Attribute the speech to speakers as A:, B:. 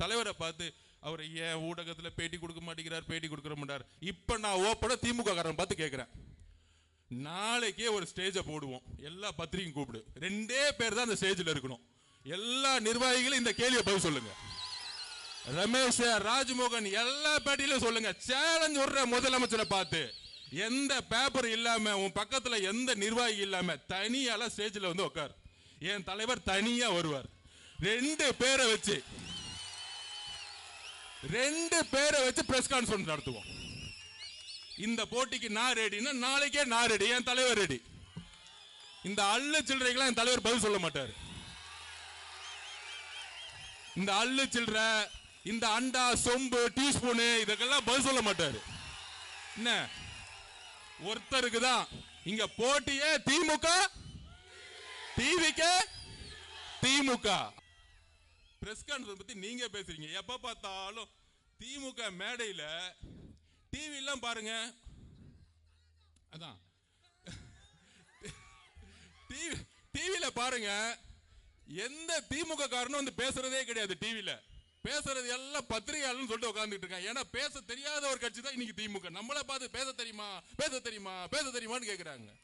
A: தலைவரை பார்த்து அவர் ஏன் ஊடகத்தில் பேட்டி கொடுக்க மாட்டேங்கிறார், பேட்டி கொடுக்க மாட்டார். இப்ப நான் ஓப்பனா திமுக காரன் பார்த்து கேட்கிறேன், நாளைக்கே ஒரு ஸ்டேஜை போடுவோம், எல்லா பத்திரிகையும் கூப்பிடு, 2 பேர் தான் அந்த ஸ்டேஜில் இருக்கணும். எல்லா நிர்வாகிகளும் இந்த கேள்வியை பதில் சொல்லுங்க. ரமேஷ், ராஜ்மோகன் எல்லா பேட்டியிலும் சொல்லுங்க, சேலஞ்ச் விடுற முதலமைச்சரை பார்த்து, எந்த பேப்பர் இல்லாம உன் பக்கத்துல எந்த நிர்வாகி இல்லாம தனியால ஸ்டேஜ்ல வந்து உட்கார். என் தலைவர் தனியா வருவார். 2 பேரை வச்சு பிரஸ் கான்ஃபரன்ஸ் நடத்துவோம். இந்த போட்டிக்கு நான் ரெடினா நாளைக்கே நான் ரெடி, என் தலைவர் ரெடி. இந்த அள்ளு சில்லறைகளாம் என் தலைவர் பதில் சொல்ல மாட்டார். இந்த அள்ளு சில்லறை, இந்த அண்டா சொம்பு டீஸ்பூனு இதுக்கெல்லாம் பதில் சொல்ல மாட்டாரு. என்ன ஒருத்தருக்கு தான் இங்க போட்டியே, திமுக டிவிக்கு திமுக. பிரஸ் கான்ஃபரன்ஸ் பத்தி நீங்க பேசுறீங்க, எப்ப பார்த்தாலும் திமுக மேடையில டிவி எல்லாம் பாருங்க. அதான் டிவில பாருங்க, எந்த திமுக காரனும் வந்து பேசுறதே கிடையாது. டிவில பேசுறது எல்லாம் பத்திரிகையாளர்னு சொல்லிட்டு உட்கார்ந்துட்டு இருக்காங்க. ஏன்னா பேச தெரியாத ஒரு கட்சி தான் இன்னைக்கு திமுக. நம்மளை பார்த்து பேச தெரியுமா பேச தெரியுமான்னு கேட்கிறாங்க.